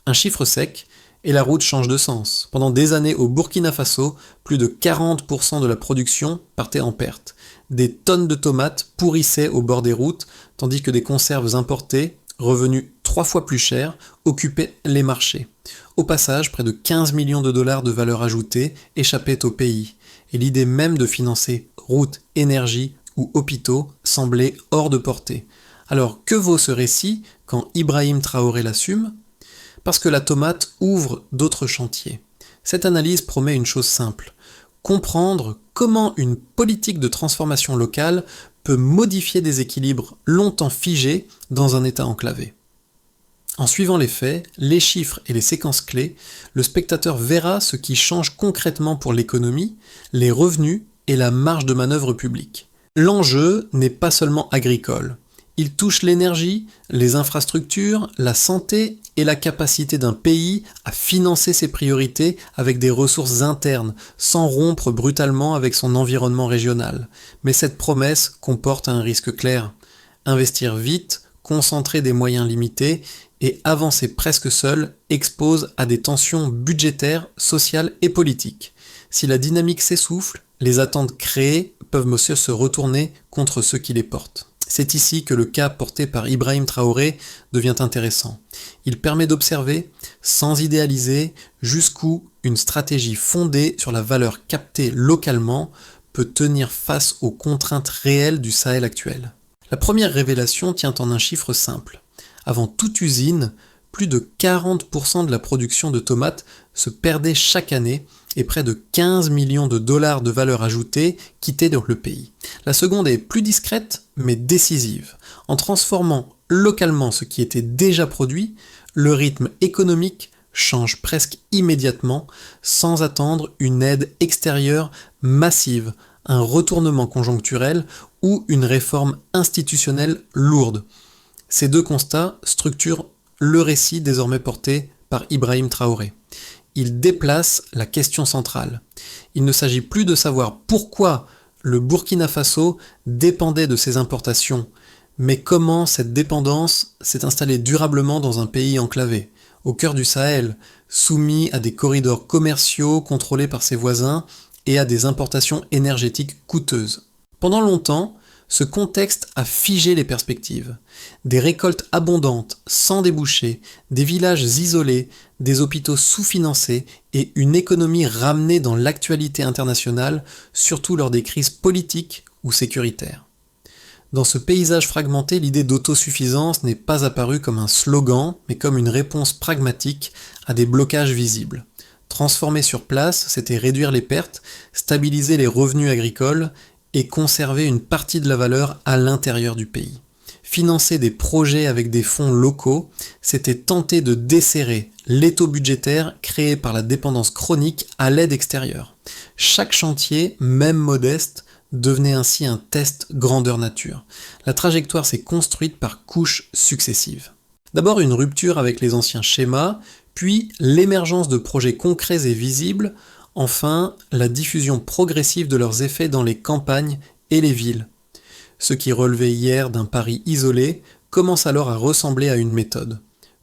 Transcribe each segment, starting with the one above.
Un chiffre sec, et la route change de sens. Pendant des années au Burkina Faso, plus de 40% de la production partait en perte. Des tonnes de tomates pourrissaient au bord des routes, tandis que des conserves importées, revenues 3 fois plus chères, occupaient les marchés. Au passage, près de 15 millions de dollars de valeur ajoutée échappaient au pays, et l'idée même de financer routes, énergie ou hôpitaux semblait hors de portée. Alors que vaut ce récit quand Ibrahim Traoré l'assume ? Parce que la tomate ouvre d'autres chantiers. Cette analyse promet une chose simple, comprendre comment une politique de transformation locale peut modifier des équilibres longtemps figés dans un État enclavé. En suivant les faits, les chiffres et les séquences clés, le spectateur verra ce qui change concrètement pour l'économie, les revenus et la marge de manœuvre publique. L'enjeu n'est pas seulement agricole. Il touche l'énergie, les infrastructures, la santé et la capacité d'un pays à financer ses priorités avec des ressources internes, sans rompre brutalement avec son environnement régional. Mais cette promesse comporte un risque clair. Investir vite, concentrer des moyens limités et avancer presque seul expose à des tensions budgétaires, sociales et politiques. Si la dynamique s'essouffle, les attentes créées peuvent aussi se retourner contre ceux qui les portent. C'est ici que le cas porté par Ibrahim Traoré devient intéressant. Il permet d'observer, sans idéaliser, jusqu'où une stratégie fondée sur la valeur captée localement peut tenir face aux contraintes réelles du Sahel actuel. La première révélation tient en un chiffre simple. Avant toute usine, plus de 40% de la production de tomates se perdait chaque année et près de 15 millions de dollars de valeur ajoutée quittaient le pays. La seconde est plus discrète mais décisive. En transformant localement ce qui était déjà produit, le rythme économique change presque immédiatement sans attendre une aide extérieure massive, un retournement conjoncturel ou une réforme institutionnelle lourde. Ces deux constats structurent le récit désormais porté par Ibrahim Traoré. Il déplace la question centrale. Il ne s'agit plus de savoir pourquoi le Burkina Faso dépendait de ses importations, mais comment cette dépendance s'est installée durablement dans un pays enclavé, au cœur du Sahel, soumis à des corridors commerciaux contrôlés par ses voisins et à des importations énergétiques coûteuses. Pendant longtemps, ce contexte a figé les perspectives. Des récoltes abondantes, sans débouchés, des villages isolés, des hôpitaux sous-financés et une économie ramenée dans l'actualité internationale, surtout lors des crises politiques ou sécuritaires. Dans ce paysage fragmenté, l'idée d'autosuffisance n'est pas apparue comme un slogan, mais comme une réponse pragmatique à des blocages visibles. Transformer sur place, c'était réduire les pertes, stabiliser les revenus agricoles et conserver une partie de la valeur à l'intérieur du pays. Financer des projets avec des fonds locaux, c'était tenter de desserrer l'étau budgétaire créé par la dépendance chronique à l'aide extérieure. Chaque chantier, même modeste, devenait ainsi un test grandeur nature. La trajectoire s'est construite par couches successives. D'abord une rupture avec les anciens schémas, puis l'émergence de projets concrets et visibles, enfin la diffusion progressive de leurs effets dans les campagnes et les villes. Ce qui relevait hier d'un pari isolé commence alors à ressembler à une méthode.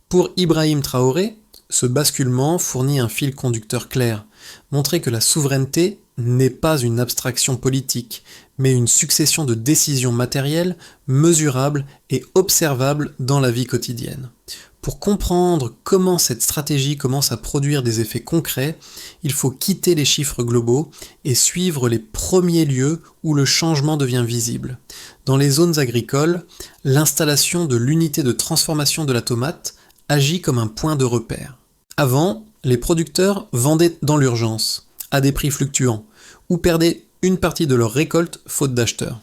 Pour Ibrahim Traoré, ce basculement fournit un fil conducteur clair, montrer que la souveraineté n'est pas une abstraction politique, mais une succession de décisions matérielles, mesurables et observables dans la vie quotidienne. Pour comprendre comment cette stratégie commence à produire des effets concrets, il faut quitter les chiffres globaux et suivre les premiers lieux où le changement devient visible. Dans les zones agricoles, l'installation de l'unité de transformation de la tomate agit comme un point de repère. Avant, les producteurs vendaient dans l'urgence, à des prix fluctuants, ou perdaient une partie de leur récolte faute d'acheteurs.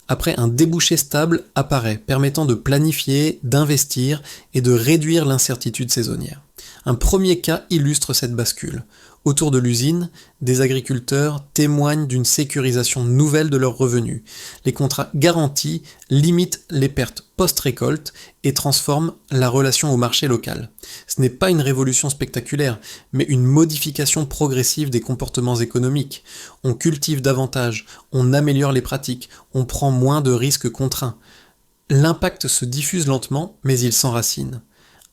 Après, un débouché stable apparaît, permettant de planifier, d'investir et de réduire l'incertitude saisonnière. Un premier cas illustre cette bascule. Autour de l'usine, des agriculteurs témoignent d'une sécurisation nouvelle de leurs revenus. Les contrats garantis limitent les pertes post-récolte et transforment la relation au marché local. Ce n'est pas une révolution spectaculaire, mais une modification progressive des comportements économiques. On cultive davantage, on améliore les pratiques, on prend moins de risques contraints. L'impact se diffuse lentement, mais il s'enracine.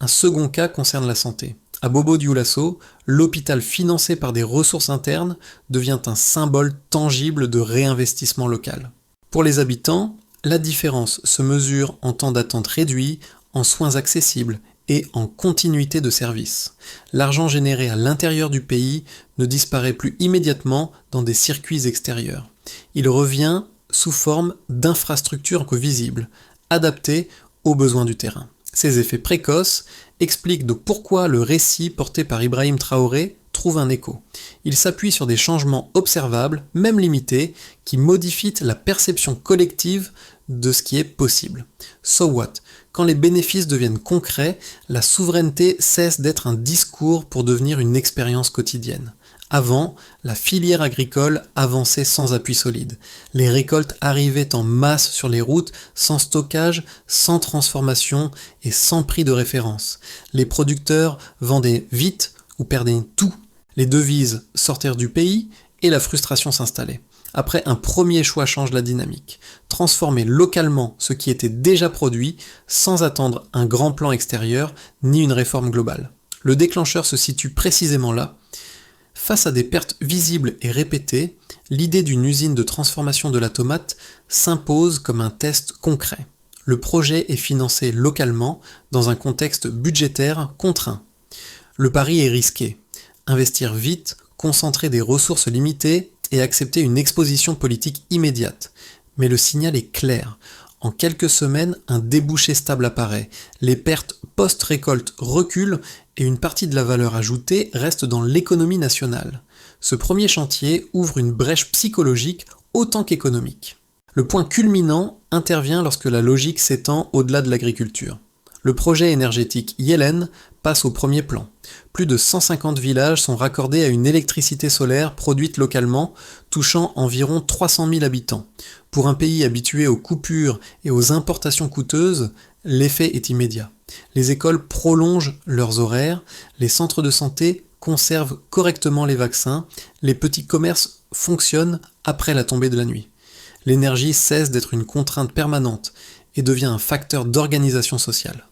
Un second cas concerne la santé. À Bobo-Dioulasso, l'hôpital financé par des ressources internes devient un symbole tangible de réinvestissement local. Pour les habitants, la différence se mesure en temps d'attente réduit, en soins accessibles et en continuité de service. L'argent généré à l'intérieur du pays ne disparaît plus immédiatement dans des circuits extérieurs. Il revient sous forme d'infrastructures visibles, adaptées aux besoins du terrain. Ces effets précoces expliquent de pourquoi le récit porté par Ibrahim Traoré trouve un écho. Il s'appuie sur des changements observables, même limités, qui modifient la perception collective de ce qui est possible. So what? Quand les bénéfices deviennent concrets, la souveraineté cesse d'être un discours pour devenir une expérience quotidienne. Avant, la filière agricole avançait sans appui solide. Les récoltes arrivaient en masse sur les routes, sans stockage, sans transformation et sans prix de référence. Les producteurs vendaient vite ou perdaient tout. Les devises sortirent du pays et la frustration s'installait. Après, un premier choix change la dynamique. Transformer localement ce qui était déjà produit sans attendre un grand plan extérieur ni une réforme globale. Le déclencheur se situe précisément là. Face à des pertes visibles et répétées, l'idée d'une usine de transformation de la tomate s'impose comme un test concret. Le projet est financé localement dans un contexte budgétaire contraint. Le pari est risqué. Investir vite, concentrer des ressources limitées et accepter une exposition politique immédiate. Mais le signal est clair. En quelques semaines, un débouché stable apparaît. Les pertes post-récolte reculent et une partie de la valeur ajoutée reste dans l'économie nationale. Ce premier chantier ouvre une brèche psychologique autant qu'économique. Le point culminant intervient lorsque la logique s'étend au-delà de l'agriculture. Le projet énergétique Yelen passe au premier plan. Plus de 150 villages sont raccordés à une électricité solaire produite localement, touchant environ 300 000 habitants. Pour un pays habitué aux coupures et aux importations coûteuses, l'effet est immédiat. Les écoles prolongent leurs horaires, les centres de santé conservent correctement les vaccins, les petits commerces fonctionnent après la tombée de la nuit. L'énergie cesse d'être une contrainte permanente et devient un facteur d'organisation sociale.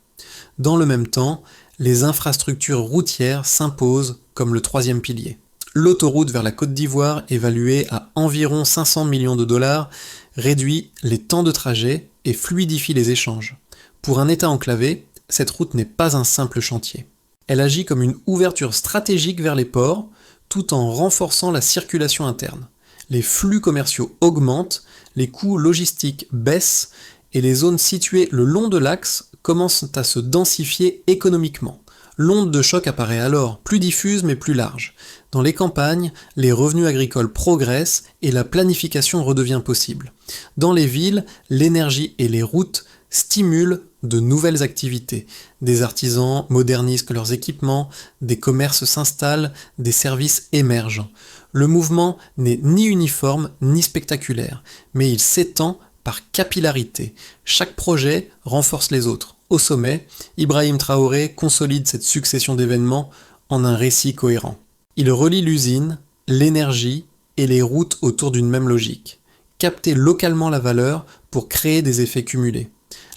Dans le même temps, les infrastructures routières s'imposent comme le troisième pilier. L'autoroute vers la Côte d'Ivoire, évaluée à environ 500 millions de dollars, réduit les temps de trajet et fluidifie les échanges. Pour un État enclavé, cette route n'est pas un simple chantier. Elle agit comme une ouverture stratégique vers les ports, tout en renforçant la circulation interne. Les flux commerciaux augmentent, les coûts logistiques baissent, et les zones situées le long de l'axe commencent à se densifier économiquement. L'onde de choc apparaît alors, plus diffuse mais plus large. Dans les campagnes, les revenus agricoles progressent et la planification redevient possible. Dans les villes, l'énergie et les routes stimulent de nouvelles activités. Des artisans modernisent leurs équipements, des commerces s'installent, des services émergent. Le mouvement n'est ni uniforme ni spectaculaire, mais il s'étend par capillarité. Chaque projet renforce les autres. Au sommet, Ibrahim Traoré consolide cette succession d'événements en un récit cohérent. Il relie l'usine, l'énergie et les routes autour d'une même logique. Capter localement la valeur pour créer des effets cumulés.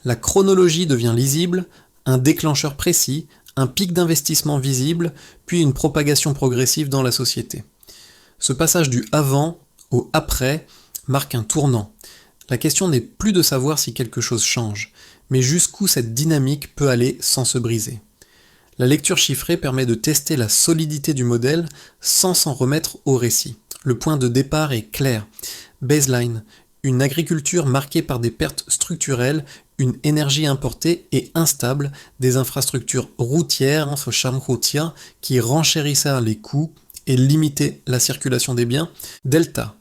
La chronologie devient lisible, un déclencheur précis, un pic d'investissement visible, puis une propagation progressive dans la société. Ce passage du avant au après marque un tournant. La question n'est plus de savoir si quelque chose change, mais jusqu'où cette dynamique peut aller sans se briser. La lecture chiffrée permet de tester la solidité du modèle sans s'en remettre au récit. Le point de départ est clair. Baseline, une agriculture marquée par des pertes structurelles, une énergie importée et instable, des infrastructures routières, qui renchérissaient les coûts et limitaient la circulation des biens. Delta,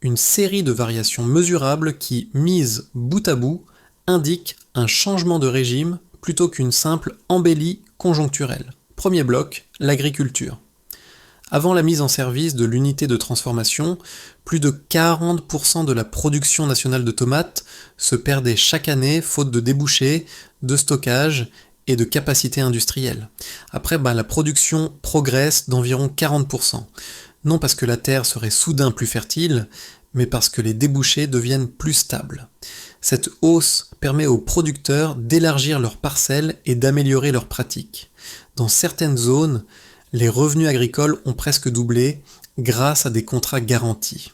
une série de variations mesurables qui, mises bout à bout, indiquent un changement de régime plutôt qu'une simple embellie conjoncturelle. Premier bloc, l'agriculture. Avant la mise en service de l'unité de transformation, plus de 40% de la production nationale de tomates se perdait chaque année faute de débouchés, de stockage et de capacité industrielle. Après, la production progresse d'environ 40%. Non parce que la terre serait soudain plus fertile, mais parce que les débouchés deviennent plus stables. Cette hausse permet aux producteurs d'élargir leurs parcelles et d'améliorer leurs pratiques. Dans certaines zones, les revenus agricoles ont presque doublé grâce à des contrats garantis.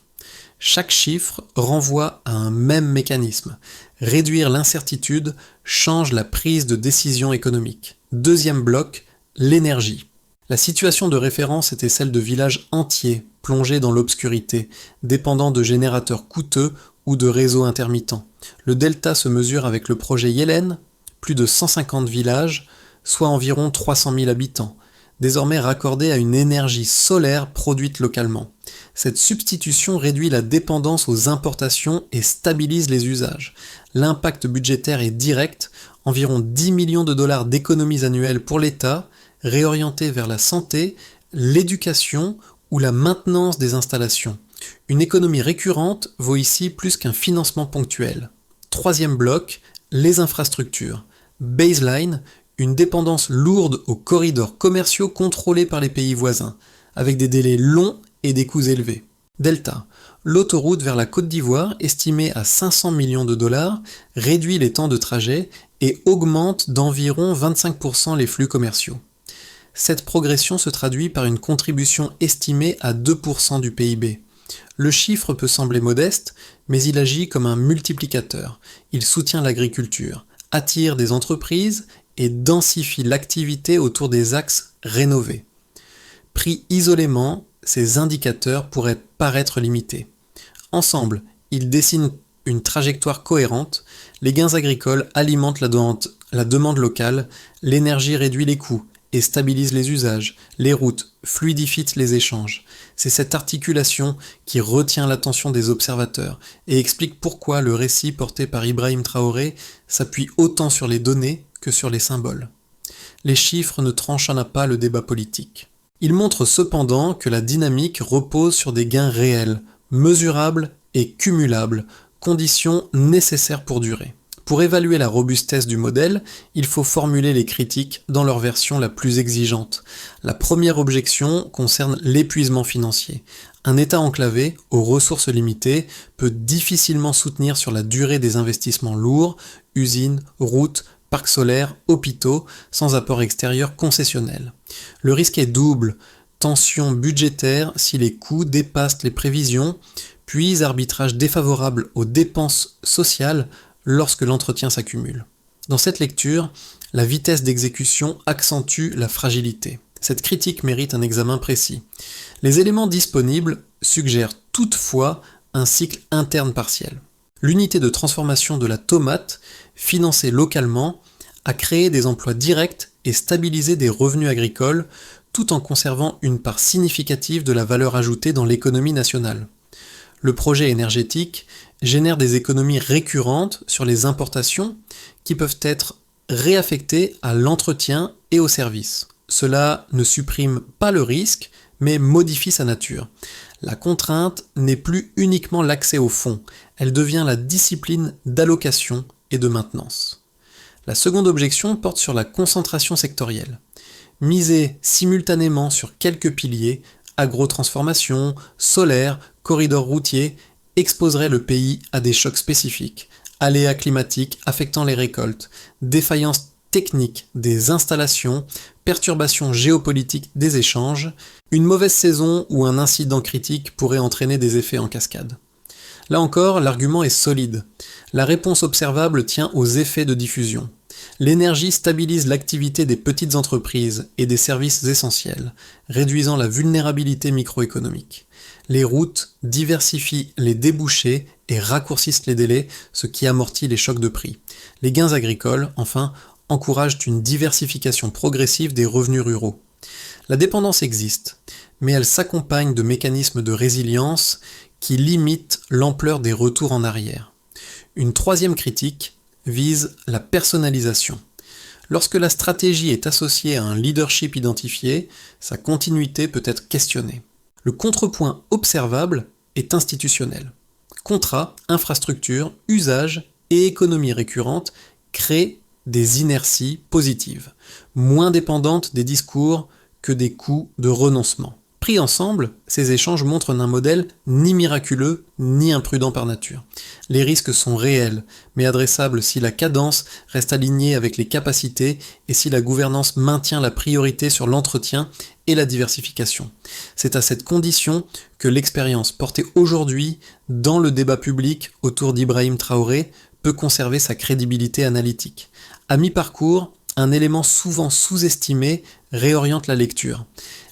Chaque chiffre renvoie à un même mécanisme. Réduire l'incertitude change la prise de décision économique. Deuxième bloc, l'énergie. La situation de référence était celle de villages entiers plongés dans l'obscurité, dépendant de générateurs coûteux ou de réseaux intermittents. Le delta se mesure avec le projet Yelen, plus de 150 villages, soit environ 300 000 habitants, désormais raccordés à une énergie solaire produite localement. Cette substitution réduit la dépendance aux importations et stabilise les usages. L'impact budgétaire est direct, environ 10 millions de dollars d'économies annuelles pour l'État, réorientés vers la santé, l'éducation ou la maintenance des installations. Une économie récurrente vaut ici plus qu'un financement ponctuel. Troisième bloc, les infrastructures. Baseline, une dépendance lourde aux corridors commerciaux contrôlés par les pays voisins, avec des délais longs et des coûts élevés. Delta, l'autoroute vers la Côte d'Ivoire, estimée à 500 millions de dollars, réduit les temps de trajet et augmente d'environ 25% les flux commerciaux. Cette progression se traduit par une contribution estimée à 2% du PIB. Le chiffre peut sembler modeste, mais il agit comme un multiplicateur. Il soutient l'agriculture, attire des entreprises et densifie l'activité autour des axes rénovés. Pris isolément, ces indicateurs pourraient paraître limités. Ensemble, ils dessinent une trajectoire cohérente, les gains agricoles alimentent la demande locale, l'énergie réduit les coûts et stabilise les usages, les routes fluidifient les échanges. C'est cette articulation qui retient l'attention des observateurs et explique pourquoi le récit porté par Ibrahim Traoré s'appuie autant sur les données que sur les symboles. Les chiffres ne tranchent pas le débat politique. Ils montrent cependant que la dynamique repose sur des gains réels, mesurables et cumulables, conditions nécessaires pour durer. Pour évaluer la robustesse du modèle, il faut formuler les critiques dans leur version la plus exigeante. La première objection concerne l'épuisement financier. Un État enclavé, aux ressources limitées, peut difficilement soutenir sur la durée des investissements lourds, usines, routes, parcs solaires, hôpitaux, sans apport extérieur concessionnel. Le risque est double, tension budgétaire si les coûts dépassent les prévisions, puis arbitrage défavorable aux dépenses sociales lorsque l'entretien s'accumule. Dans cette lecture, la vitesse d'exécution accentue la fragilité. Cette critique mérite un examen précis. Les éléments disponibles suggèrent toutefois un cycle interne partiel. L'unité de transformation de la tomate, financée localement, a créé des emplois directs et stabilisé des revenus agricoles, tout en conservant une part significative de la valeur ajoutée dans l'économie nationale. Le projet énergétique génère des économies récurrentes sur les importations qui peuvent être réaffectées à l'entretien et aux services. Cela ne supprime pas le risque, mais modifie sa nature. La contrainte n'est plus uniquement l'accès aux fonds, elle devient la discipline d'allocation et de maintenance. La seconde objection porte sur la concentration sectorielle. Miser simultanément sur quelques piliers, agrotransformation, solaire, corridors routiers, exposerait le pays à des chocs spécifiques, aléas climatiques affectant les récoltes, défaillances techniques des installations, perturbations géopolitiques des échanges, une mauvaise saison ou un incident critique pourrait entraîner des effets en cascade. Là encore, l'argument est solide. La réponse observable tient aux effets de diffusion. L'énergie stabilise l'activité des petites entreprises et des services essentiels, réduisant la vulnérabilité microéconomique. Les routes diversifient les débouchés et raccourcissent les délais, ce qui amortit les chocs de prix. Les gains agricoles, enfin, encouragent une diversification progressive des revenus ruraux. La dépendance existe, mais elle s'accompagne de mécanismes de résilience qui limitent l'ampleur des retours en arrière. Une troisième critique vise la personnalisation. Lorsque la stratégie est associée à un leadership identifié, sa continuité peut être questionnée. Le contrepoint observable est institutionnel. Contrats, infrastructures, usages et économies récurrentes créent des inerties positives, moins dépendantes des discours que des coûts de renoncement. Pris ensemble, ces échanges montrent un modèle ni miraculeux, ni imprudent par nature. Les risques sont réels, mais adressables si la cadence reste alignée avec les capacités et si la gouvernance maintient la priorité sur l'entretien et la diversification. C'est à cette condition que l'expérience portée aujourd'hui dans le débat public autour d'Ibrahim Traoré peut conserver sa crédibilité analytique. À mi-parcours, un élément souvent sous-estimé réoriente la lecture.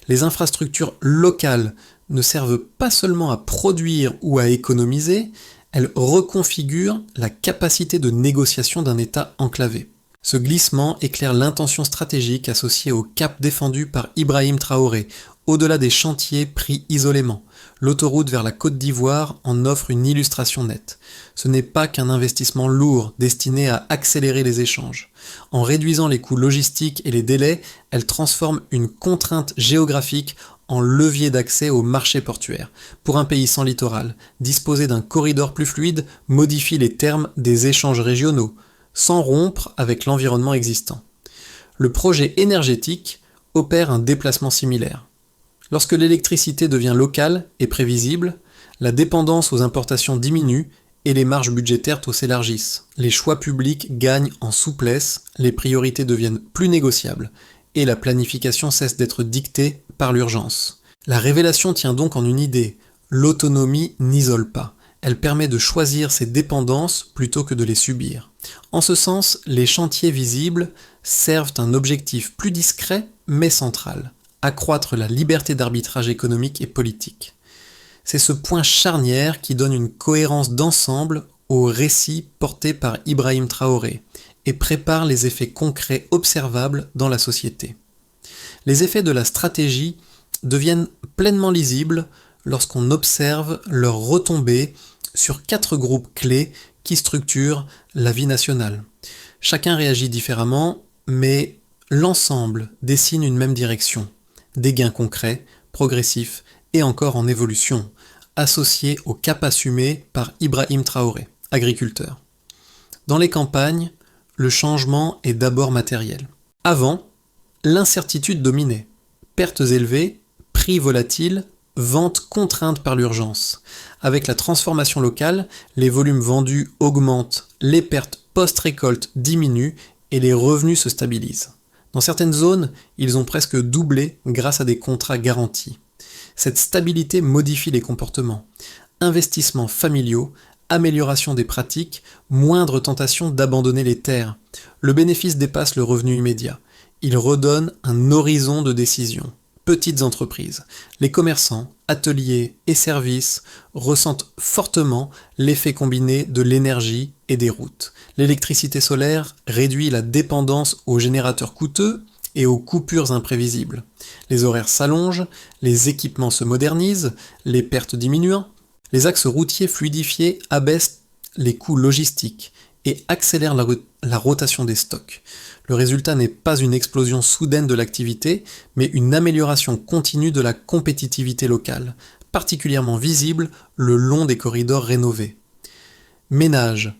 Les infrastructures locales ne servent pas seulement à produire ou à économiser, elles reconfigurent la capacité de négociation d'un État enclavé. Ce glissement éclaire l'intention stratégique associée au cap défendu par Ibrahim Traoré, au-delà des chantiers pris isolément. L'autoroute vers la Côte d'Ivoire en offre une illustration nette. Ce n'est pas qu'un investissement lourd destiné à accélérer les échanges. En réduisant les coûts logistiques et les délais, elle transforme une contrainte géographique en levier d'accès au marché portuaire. Pour un pays sans littoral, disposer d'un corridor plus fluide modifie les termes des échanges régionaux, sans rompre avec l'environnement existant. Le projet énergétique opère un déplacement similaire. Lorsque l'électricité devient locale et prévisible, la dépendance aux importations diminue et les marges budgétaires s'élargissent. Les choix publics gagnent en souplesse, les priorités deviennent plus négociables et la planification cesse d'être dictée par l'urgence. La révélation tient donc en une idée, l'autonomie n'isole pas. Elle permet de choisir ses dépendances plutôt que de les subir. En ce sens, les chantiers visibles servent un objectif plus discret mais central, accroître la liberté d'arbitrage économique et politique. C'est ce point charnière qui donne une cohérence d'ensemble au récit porté par Ibrahim Traoré et prépare les effets concrets observables dans la société. Les effets de la stratégie deviennent pleinement lisibles lorsqu'on observe leurs retombées sur 4 groupes clés qui structurent la vie nationale. Chacun réagit différemment, mais l'ensemble dessine une même direction. Des gains concrets, progressifs et encore en évolution, associés au cap assumé par Ibrahim Traoré, agriculteur. Dans les campagnes, le changement est d'abord matériel. Avant, l'incertitude dominait. Pertes élevées, prix volatiles, ventes contraintes par l'urgence. Avec la transformation locale, les volumes vendus augmentent, les pertes post-récolte diminuent et les revenus se stabilisent. Dans certaines zones, ils ont presque doublé grâce à des contrats garantis. Cette stabilité modifie les comportements. Investissements familiaux, amélioration des pratiques, moindre tentation d'abandonner les terres. Le bénéfice dépasse le revenu immédiat. Il redonne un horizon de décision. Petites entreprises. Les commerçants, ateliers et services ressentent fortement l'effet combiné de l'énergie et des routes. L'électricité solaire réduit la dépendance aux générateurs coûteux et aux coupures imprévisibles. Les horaires s'allongent, les équipements se modernisent, les pertes diminuent, les axes routiers fluidifiés abaissent les coûts logistiques et accélèrent la rotation des stocks. Le résultat n'est pas une explosion soudaine de l'activité, mais une amélioration continue de la compétitivité locale, particulièrement visible le long des corridors rénovés. Ménage.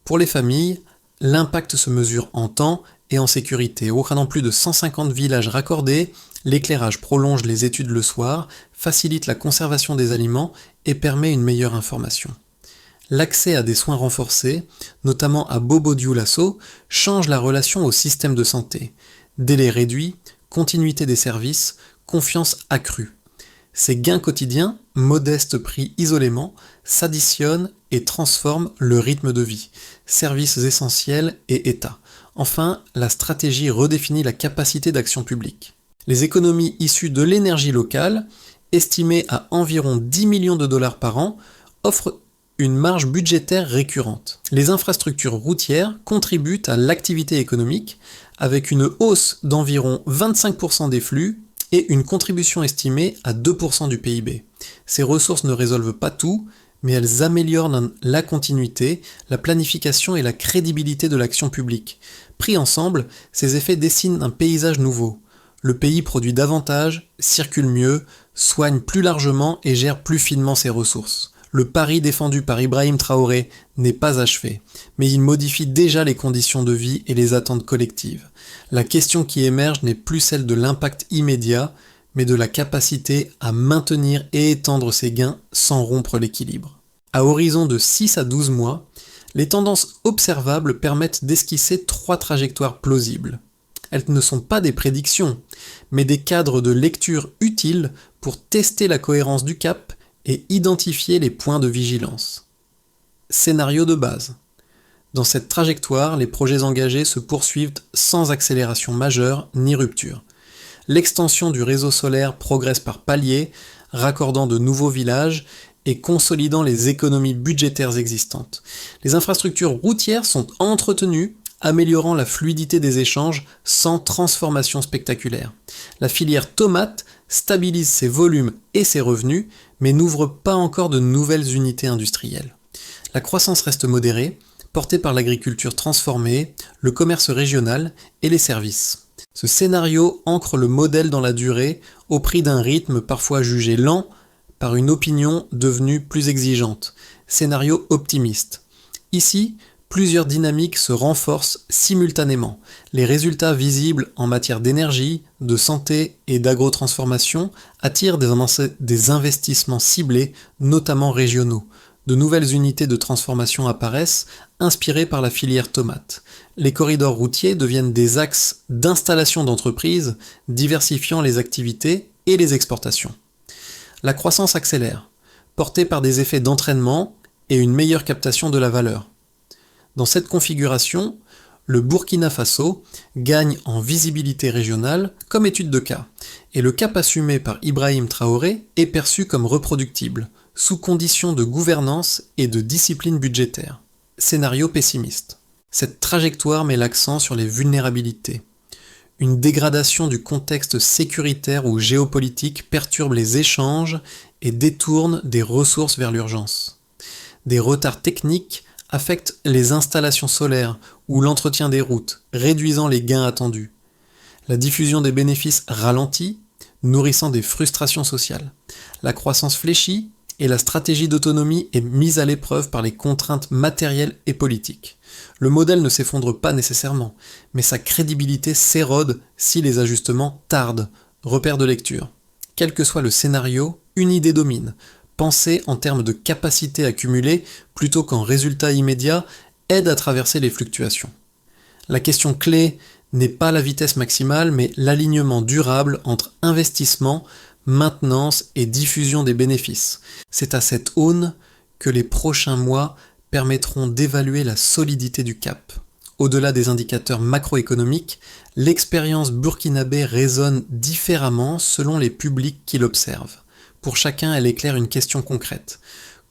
Pour les familles, l'impact se mesure en temps et en sécurité. Offrant plus de 150 villages raccordés, l'éclairage prolonge les études le soir, facilite la conservation des aliments et permet une meilleure information. L'accès à des soins renforcés, notamment à Bobo-Dioulasso, change la relation au système de santé. Délais réduits, continuité des services, confiance accrue. Ces gains quotidiens, modestes prix isolément, s'additionnent et transforment le rythme de vie, services essentiels et État. Enfin, la stratégie redéfinit la capacité d'action publique. Les économies issues de l'énergie locale, estimées à environ 10 millions de dollars par an, offrent une marge budgétaire récurrente. Les infrastructures routières contribuent à l'activité économique avec une hausse d'environ 25% des flux et une contribution estimée à 2% du PIB. Ces ressources ne résolvent pas tout, mais elles améliorent la continuité, la planification et la crédibilité de l'action publique. Pris ensemble, ces effets dessinent un paysage nouveau. Le pays produit davantage, circule mieux, soigne plus largement et gère plus finement ses ressources. Le pari défendu par Ibrahim Traoré n'est pas achevé, mais il modifie déjà les conditions de vie et les attentes collectives. La question qui émerge n'est plus celle de l'impact immédiat, mais de la capacité à maintenir et étendre ses gains sans rompre l'équilibre. À horizon de 6 à 12 mois, les tendances observables permettent d'esquisser 3 trajectoires plausibles. Elles ne sont pas des prédictions, mais des cadres de lecture utiles pour tester la cohérence du cap et identifier les points de vigilance. Scénario de base. Dans cette trajectoire, les projets engagés se poursuivent sans accélération majeure ni rupture. L'extension du réseau solaire progresse par paliers, raccordant de nouveaux villages et consolidant les économies budgétaires existantes. Les infrastructures routières sont entretenues, améliorant la fluidité des échanges sans transformation spectaculaire. La filière tomate stabilise ses volumes et ses revenus, mais n'ouvre pas encore de nouvelles unités industrielles. La croissance reste modérée, portée par l'agriculture transformée, le commerce régional et les services. Ce scénario ancre le modèle dans la durée, au prix d'un rythme parfois jugé lent par une opinion devenue plus exigeante. Scénario optimiste. Ici, plusieurs dynamiques se renforcent simultanément. Les résultats visibles en matière d'énergie, de santé et d'agrotransformation attirent des investissements ciblés, notamment régionaux. De nouvelles unités de transformation apparaissent, inspirées par la filière tomate. Les corridors routiers deviennent des axes d'installation d'entreprises, diversifiant les activités et les exportations. La croissance accélère, portée par des effets d'entraînement et une meilleure captation de la valeur. Dans cette configuration, le Burkina Faso gagne en visibilité régionale comme étude de cas, et le cap assumé par Ibrahim Traoré est perçu comme reproductible, sous conditions de gouvernance et de discipline budgétaire. Scénario pessimiste. Cette trajectoire met l'accent sur les vulnérabilités. Une dégradation du contexte sécuritaire ou géopolitique perturbe les échanges et détourne des ressources vers l'urgence. Des retards techniques affectent les installations solaires ou l'entretien des routes, réduisant les gains attendus. La diffusion des bénéfices ralentit, nourrissant des frustrations sociales. La croissance fléchit et la stratégie d'autonomie est mise à l'épreuve par les contraintes matérielles et politiques. Le modèle ne s'effondre pas nécessairement, mais sa crédibilité s'érode si les ajustements tardent. Repère de lecture. Quel que soit le scénario, une idée domine. Penser en termes de capacité accumulée plutôt qu'en résultat immédiat aide à traverser les fluctuations. La question clé n'est pas la vitesse maximale, mais l'alignement durable entre investissement, maintenance et diffusion des bénéfices. C'est à cette aune que les prochains mois permettront d'évaluer la solidité du cap. Au-delà des indicateurs macroéconomiques, l'expérience burkinabé résonne différemment selon les publics qui l'observent. Pour chacun, elle éclaire une question concrète.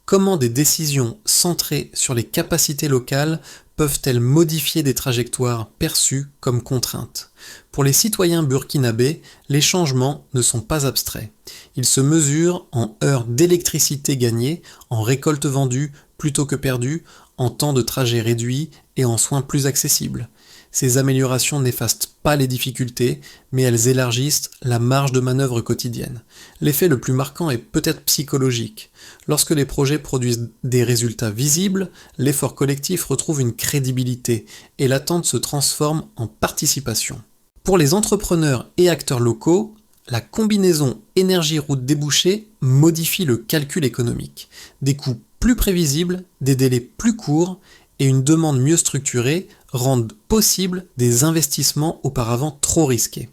Comment des décisions centrées sur les capacités locales peuvent-elles modifier des trajectoires perçues comme contraintes ? Pour les citoyens burkinabés, les changements ne sont pas abstraits. Ils se mesurent en heures d'électricité gagnées, en récoltes vendues plutôt que perdues, en temps de trajet réduit et en soins plus accessibles. Ces améliorations n'effacent pas les difficultés, mais elles élargissent la marge de manœuvre quotidienne. L'effet le plus marquant est peut-être psychologique. Lorsque les projets produisent des résultats visibles, l'effort collectif retrouve une crédibilité et l'attente se transforme en participation. Pour les entrepreneurs et acteurs locaux, la combinaison énergie-route débouchée modifie le calcul économique. Des coûts plus prévisibles, des délais plus courts et une demande mieux structurée rendent possibles des investissements auparavant trop risqués.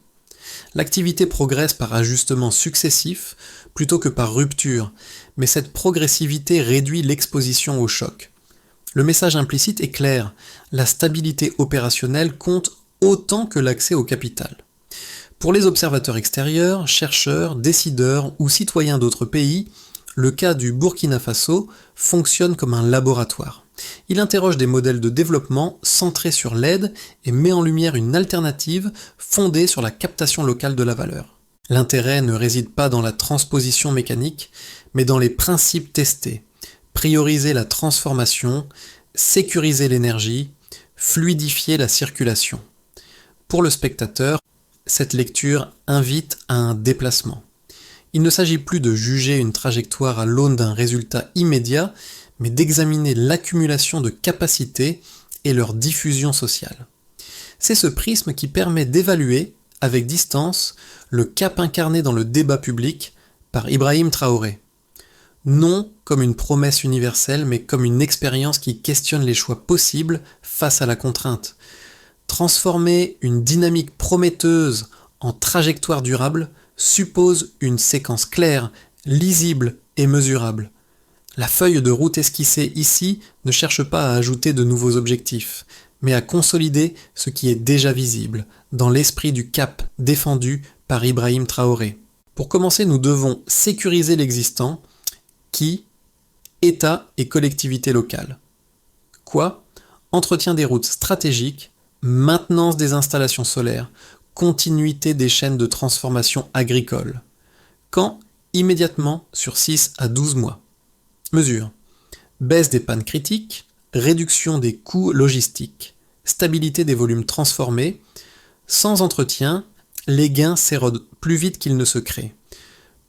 L'activité progresse par ajustements successifs plutôt que par rupture, mais cette progressivité réduit l'exposition au choc. Le message implicite est clair, la stabilité opérationnelle compte autant que l'accès au capital. Pour les observateurs extérieurs, chercheurs, décideurs ou citoyens d'autres pays, le cas du Burkina Faso fonctionne comme un laboratoire. Il interroge des modèles de développement centrés sur l'aide et met en lumière une alternative fondée sur la captation locale de la valeur. L'intérêt ne réside pas dans la transposition mécanique, mais dans les principes testés. Prioriser la transformation, sécuriser l'énergie, fluidifier la circulation. Pour le spectateur, cette lecture invite à un déplacement. Il ne s'agit plus de juger une trajectoire à l'aune d'un résultat immédiat, mais d'examiner l'accumulation de capacités et leur diffusion sociale. C'est ce prisme qui permet d'évaluer, avec distance, le cap incarné dans le débat public par Ibrahim Traoré. Non comme une promesse universelle, mais comme une expérience qui questionne les choix possibles face à la contrainte. Transformer une dynamique prometteuse en trajectoire durable suppose une séquence claire, lisible et mesurable. La feuille de route esquissée ici ne cherche pas à ajouter de nouveaux objectifs, mais à consolider ce qui est déjà visible, dans l'esprit du cap défendu par Ibrahim Traoré. Pour commencer, nous devons sécuriser l'existant, qui, État et collectivités locales. Quoi ? Entretien des routes stratégiques, maintenance des installations solaires, continuité des chaînes de transformation agricole. Quand ? Immédiatement sur 6 à 12 mois. Mesures. Baisse des pannes critiques, réduction des coûts logistiques, stabilité des volumes transformés. Sans entretien, les gains s'érodent plus vite qu'ils ne se créent.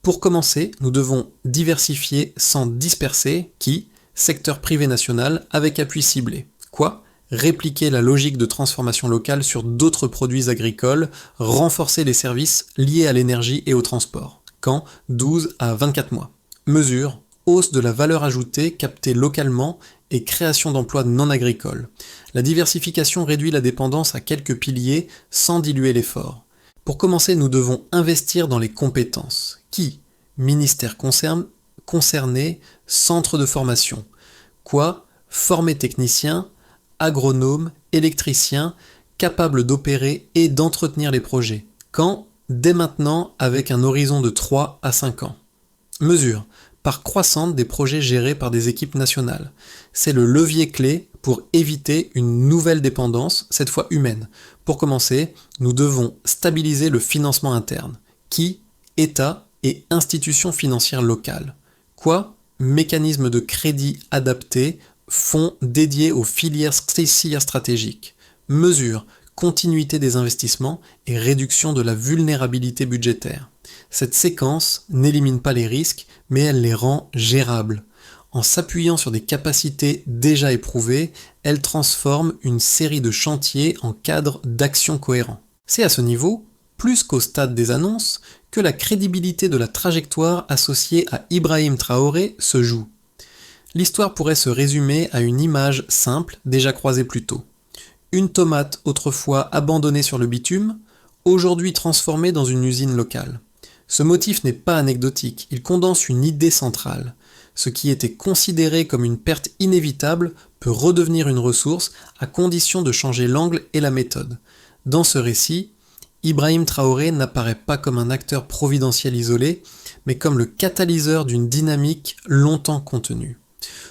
Pour commencer, nous devons diversifier sans disperser, qui, secteur privé national avec appui ciblé. Quoi ? Répliquer la logique de transformation locale sur d'autres produits agricoles, renforcer les services liés à l'énergie et au transport. Quand ? 12 à 24 mois. Mesures. Hausse de la valeur ajoutée captée localement et création d'emplois non agricoles. La diversification réduit la dépendance à quelques piliers sans diluer l'effort. Pour commencer, nous devons investir dans les compétences. Qui ? Ministère concerné, centre de formation. Quoi ? Former techniciens, agronomes, électriciens, capables d'opérer et d'entretenir les projets. Quand ? Dès maintenant, avec un horizon de 3 à 5 ans. Mesures. Part croissante des projets gérés par des équipes nationales. C'est le levier clé pour éviter une nouvelle dépendance, cette fois humaine. Pour commencer, nous devons stabiliser le financement interne. Qui ? État et institutions financières locales. Quoi ? Mécanismes de crédit adaptés, fonds dédiés aux filières stratégiques. Mesures. Continuité des investissements et réduction de la vulnérabilité budgétaire. Cette séquence n'élimine pas les risques, mais elle les rend gérables. En s'appuyant sur des capacités déjà éprouvées, elle transforme une série de chantiers en cadres d'action cohérents. C'est à ce niveau, plus qu'au stade des annonces, que la crédibilité de la trajectoire associée à Ibrahim Traoré se joue. L'histoire pourrait se résumer à une image simple déjà croisée plus tôt. Une tomate autrefois abandonnée sur le bitume, aujourd'hui transformée dans une usine locale. Ce motif n'est pas anecdotique, il condense une idée centrale. Ce qui était considéré comme une perte inévitable peut redevenir une ressource à condition de changer l'angle et la méthode. Dans ce récit, Ibrahim Traoré n'apparaît pas comme un acteur providentiel isolé, mais comme le catalyseur d'une dynamique longtemps contenue.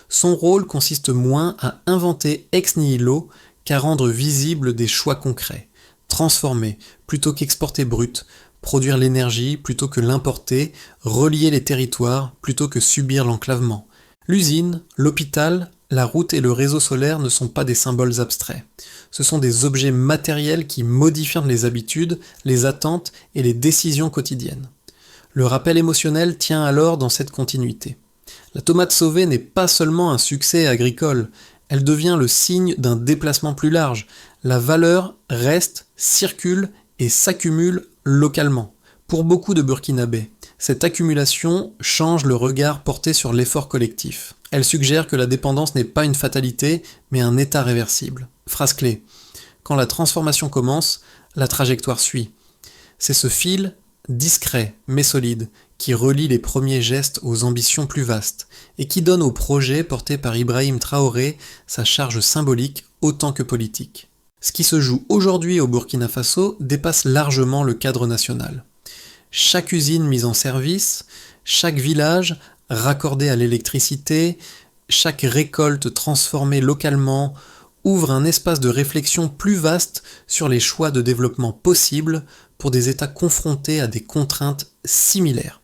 Son rôle consiste moins à inventer ex nihilo qu'à rendre visibles des choix concrets, transformer plutôt qu'exporter brut, produire l'énergie plutôt que l'importer, relier les territoires plutôt que subir l'enclavement. L'usine, l'hôpital, la route et le réseau solaire ne sont pas des symboles abstraits. Ce sont des objets matériels qui modifient les habitudes, les attentes et les décisions quotidiennes. Le rappel émotionnel tient alors dans cette continuité. La tomate sauvée n'est pas seulement un succès agricole, elle devient le signe d'un déplacement plus large. La valeur reste, circule et s'accumule localement. Pour beaucoup de Burkinabés, cette accumulation change le regard porté sur l'effort collectif. Elle suggère que la dépendance n'est pas une fatalité, mais un état réversible. Phrase clé. Quand la transformation commence, la trajectoire suit. C'est ce fil, discret mais solide, qui relie les premiers gestes aux ambitions plus vastes, et qui donne au projet porté par Ibrahim Traoré sa charge symbolique autant que politique. Ce qui se joue aujourd'hui au Burkina Faso dépasse largement le cadre national. Chaque usine mise en service, chaque village raccordé à l'électricité, chaque récolte transformée localement ouvre un espace de réflexion plus vaste sur les choix de développement possibles pour des États confrontés à des contraintes similaires.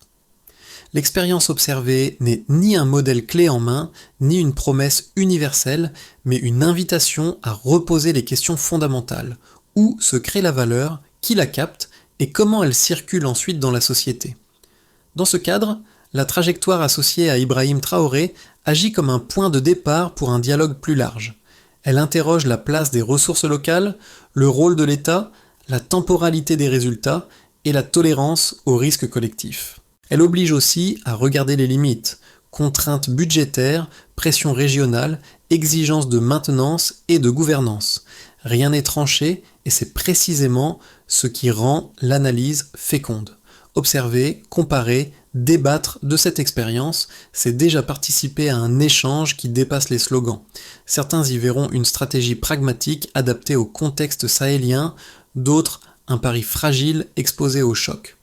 L'expérience observée n'est ni un modèle clé en main, ni une promesse universelle, mais une invitation à reposer les questions fondamentales. Où se crée la valeur, qui la capte, et comment elle circule ensuite dans la société. Dans ce cadre, la trajectoire associée à Ibrahim Traoré agit comme un point de départ pour un dialogue plus large. Elle interroge la place des ressources locales, le rôle de l'État, la temporalité des résultats, et la tolérance au risque collectif. Elle oblige aussi à regarder les limites, contraintes budgétaires, pression régionale, exigences de maintenance et de gouvernance. Rien n'est tranché et c'est précisément ce qui rend l'analyse féconde. Observer, comparer, débattre de cette expérience, c'est déjà participer à un échange qui dépasse les slogans. Certains y verront une stratégie pragmatique adaptée au contexte sahélien, d'autres un pari fragile exposé au choc.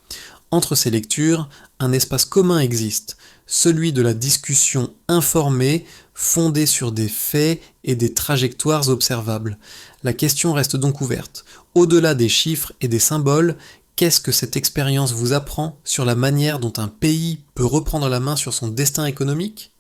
Entre ces lectures, un espace commun existe, celui de la discussion informée, fondée sur des faits et des trajectoires observables. La question reste donc ouverte. Au-delà des chiffres et des symboles, qu'est-ce que cette expérience vous apprend sur la manière dont un pays peut reprendre la main sur son destin économique ?